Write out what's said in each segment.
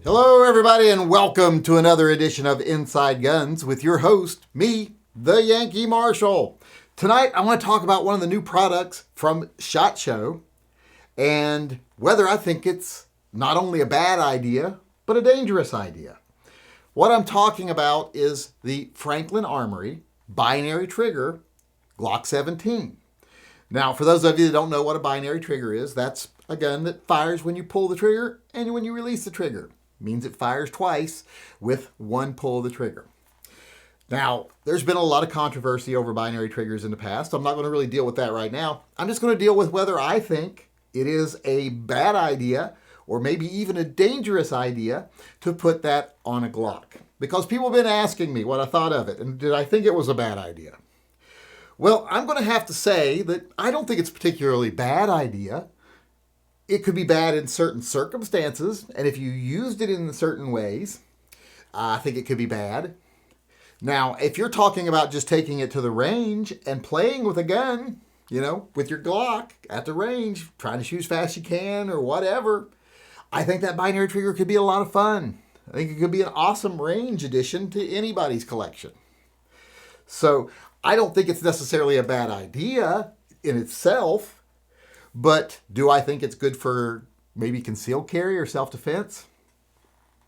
Hello, everybody, and welcome to another edition of Inside Guns with your host, me, the Yankee Marshal. Tonight, I want to talk about one of the new products from SHOT Show and whether I think it's not only a bad idea, but a dangerous idea. What I'm talking about is the Franklin Armory binary trigger Glock 17. Now, for those of you that don't know what a binary trigger is, that's a gun that fires when you pull the trigger and when you release the trigger. Means it fires twice with one pull of the trigger. Now, there's been a lot of controversy over binary triggers in the past. I'm not going to really deal with that right now. I'm just going to deal with whether I think it is a bad idea or maybe even a dangerous idea to put that on a Glock. Because people have been asking me what I thought of it and did I think it was a bad idea. Well, I'm going to have to say that I don't think it's a particularly bad idea. It could be bad in certain circumstances, and if you used it in certain ways, I think it could be bad. Now, if you're talking about just taking it to the range and playing with a gun, with your Glock at the range, trying to shoot as fast as you can or whatever, I think that binary trigger could be a lot of fun. I think it could be an awesome range addition to anybody's collection. So I don't think it's necessarily a bad idea in itself. But do I think it's good for maybe concealed carry or self-defense?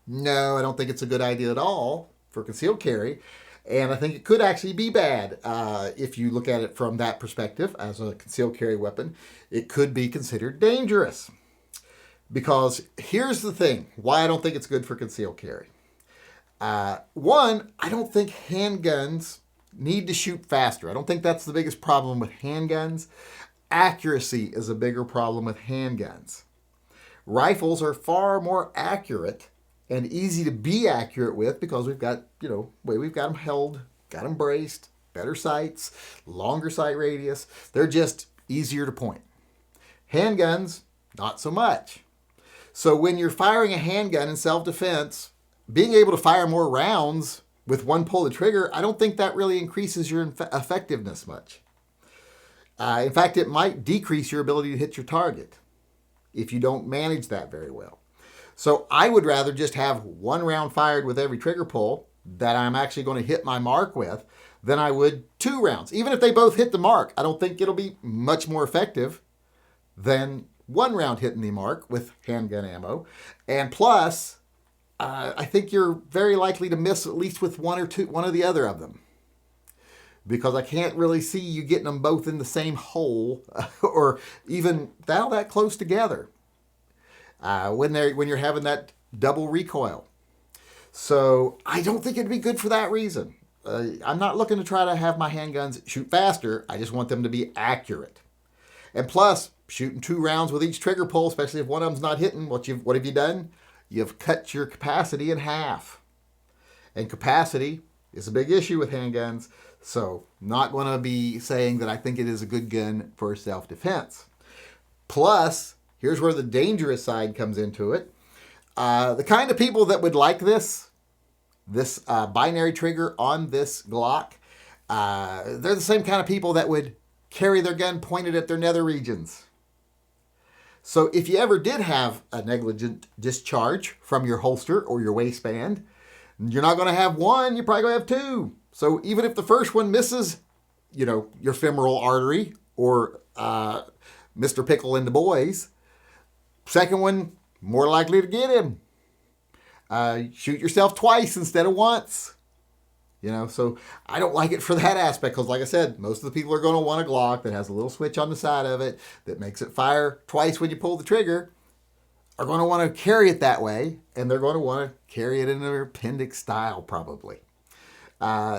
No, I don't think it's a good idea at all for concealed carry. And I think it could actually be bad if you look at it from that perspective as a concealed carry weapon. It could be considered dangerous. Because here's the thing, why I don't think it's good for concealed carry. One, I don't think handguns need to shoot faster. I don't think that's the biggest problem with handguns. Accuracy is a bigger problem with handguns. Rifles are far more accurate and easy to be accurate with because we've got, we've got them held, got them braced, better sights, longer sight radius. They're just easier to point. Handguns, not so much. So when you're firing a handgun in self-defense, being able to fire more rounds with one pull of the trigger, I don't think that really increases your effectiveness much. In fact, it might decrease your ability to hit your target if you don't manage that very well. So I would rather just have one round fired with every trigger pull that I'm actually going to hit my mark with than I would two rounds. Even if they both hit the mark, I don't think it'll be much more effective than one round hitting the mark with handgun ammo. And plus, I think you're very likely to miss at least with one or the other of them. Because I can't really see you getting them both in the same hole or even that close together when you're having that double recoil. So I don't think it'd be good for that reason. I'm not looking to try to have my handguns shoot faster. I just want them to be accurate. And plus, shooting two rounds with each trigger pull, especially if one of them's not hitting, what have you done? You've cut your capacity in half. And capacity is a big issue with handguns. So, not going to be saying that I think it is a good gun for self-defense. Plus, here's where the dangerous side comes into it. The kind of people that would like this binary trigger on this Glock, they're the same kind of people that would carry their gun pointed at their nether regions. So, if you ever did have a negligent discharge from your holster or your waistband, you're not going to have one, you're probably going to have two. So even if the first one misses, your femoral artery or Mr. Pickle and the boys, second one, more likely to get him. Shoot yourself twice instead of once. So I don't like it for that aspect because, like I said, most of the people are going to want a Glock that has a little switch on the side of it that makes it fire twice when you pull the trigger, are going to want to carry it that way, and they're going to want to carry it in their appendix style probably.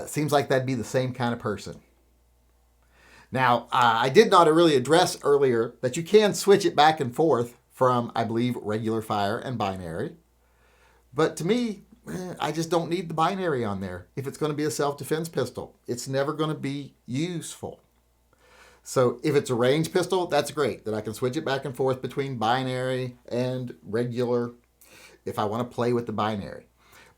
Seems like that'd be the same kind of person. Now, I did not really address earlier that you can switch it back and forth from, I believe, regular fire and binary. But to me, I just don't need the binary on there if it's going to be a self-defense pistol. It's never going to be useful. So if it's a range pistol, that's great, that I can switch it back and forth between binary and regular if I want to play with the binary.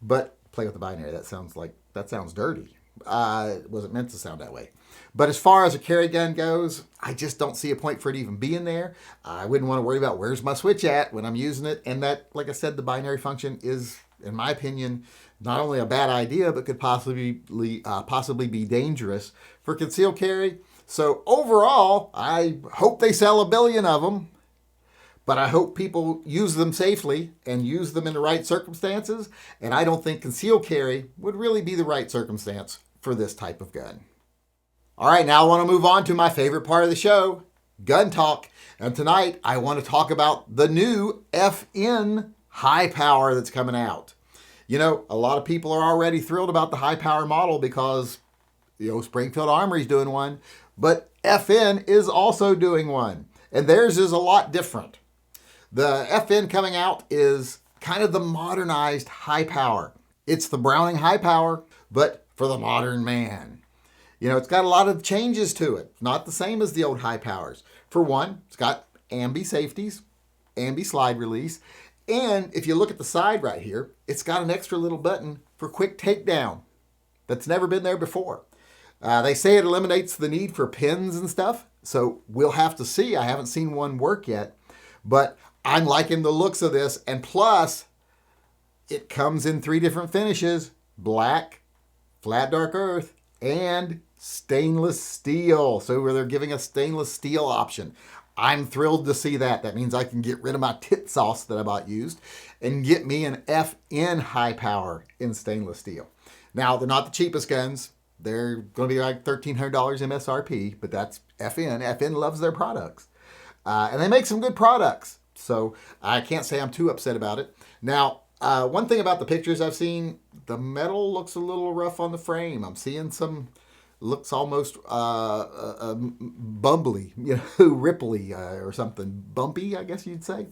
But play with the binary, that sounds dirty. It wasn't meant to sound that way. But as far as a carry gun goes, I just don't see a point for it even being there. I wouldn't want to worry about where's my switch at when I'm using it. And that, like I said, the binary function is, in my opinion, not only a bad idea, but could possibly be dangerous for concealed carry. So overall, I hope they sell 1 billion of them. But I hope people use them safely and use them in the right circumstances. And I don't think concealed carry would really be the right circumstance for this type of gun. All right, now I want to move on to my favorite part of the show, gun talk. And tonight I want to talk about the new FN high power that's coming out. You know, a lot of people are already thrilled about the high power model because, Springfield Armory's doing one. But FN is also doing one. And theirs is a lot different. The FN coming out is kind of the modernized high power. It's the Browning high power, but for the modern man. It's got a lot of changes to it. Not the same as the old high powers. For one, it's got ambi safeties, ambi slide release, and if you look at the side right here, it's got an extra little button for quick takedown that's never been there before. They say it eliminates the need for pins and stuff, so we'll have to see. I haven't seen one work yet, but I'm liking the looks of this, and plus, it comes in 3 different finishes: black, flat dark earth, and stainless steel. So they're giving a stainless steel option. I'm thrilled to see that. That means I can get rid of my tit sauce that I bought used and get me an FN high power in stainless steel. Now, they're not the cheapest guns. They're going to be like $1,300 MSRP, but that's FN. FN loves their products. And they make some good products. So I can't say I'm too upset about it. Now, one thing about the pictures I've seen, the metal looks a little rough on the frame. I'm seeing some, looks almost bumbly, ripply or something. Bumpy, I guess you'd say.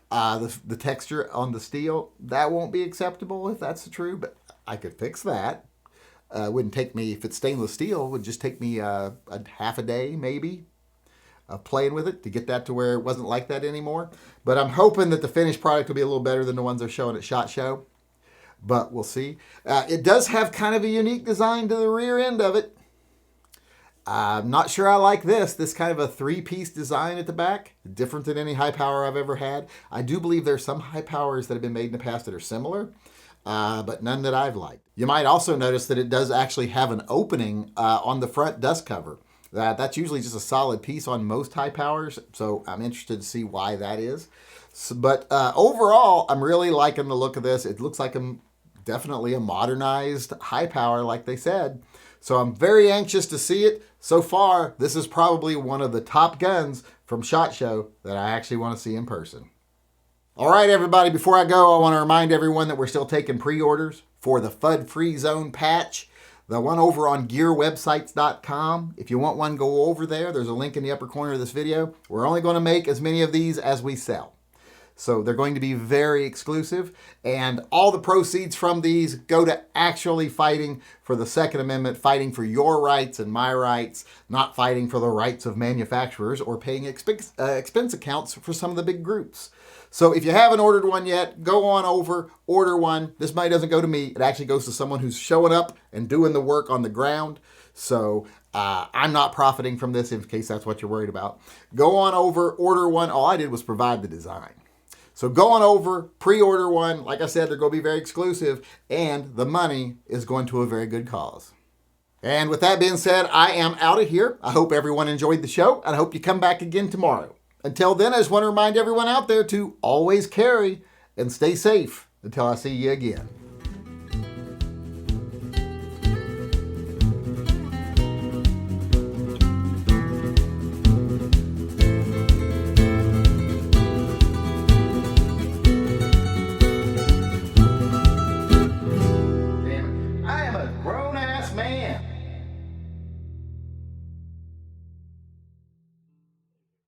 The texture on the steel, that won't be acceptable if that's true, but I could fix that. It wouldn't take me, if it's stainless steel, it would just take me a half a day maybe of playing with it to get that to where it wasn't like that anymore. But I'm hoping that the finished product will be a little better than the ones they're showing at SHOT Show. But we'll see. It does have kind of a unique design to the rear end of it. I'm not sure I like this. This kind of a 3-piece design at the back. Different than any high power I've ever had. I do believe there's some high powers that have been made in the past that are similar. But none that I've liked. You might also notice that it does actually have an opening on the front dust cover. That's usually just a solid piece on most high powers, so I'm interested to see why that is. But overall, I'm really liking the look of this. It looks like definitely a modernized high power, like they said. So I'm very anxious to see it. So far, this is probably one of the top guns from SHOT Show that I actually want to see in person. All right, everybody, before I go, I want to remind everyone that we're still taking pre-orders for the Fudd Free Zone patch, the one over on gearwebsites.com. If you want one, go over there. There's a link in the upper corner of this video. We're only going to make as many of these as we sell. So they're going to be very exclusive, and all the proceeds from these go to actually fighting for the Second Amendment, fighting for your rights and my rights, not fighting for the rights of manufacturers or paying expense accounts for some of the big groups. So if you haven't ordered one yet, go on over, order one. This money doesn't go to me. It actually goes to someone who's showing up and doing the work on the ground. So I'm not profiting from this, in case that's what you're worried about. Go on over, order one. All I did was provide the design. So go on over, pre-order one. Like I said, they're going to be very exclusive, and the money is going to a very good cause. And with that being said, I am out of here. I hope everyone enjoyed the show, and I hope you come back again tomorrow. Until then, I just want to remind everyone out there to always carry and stay safe until I see you again.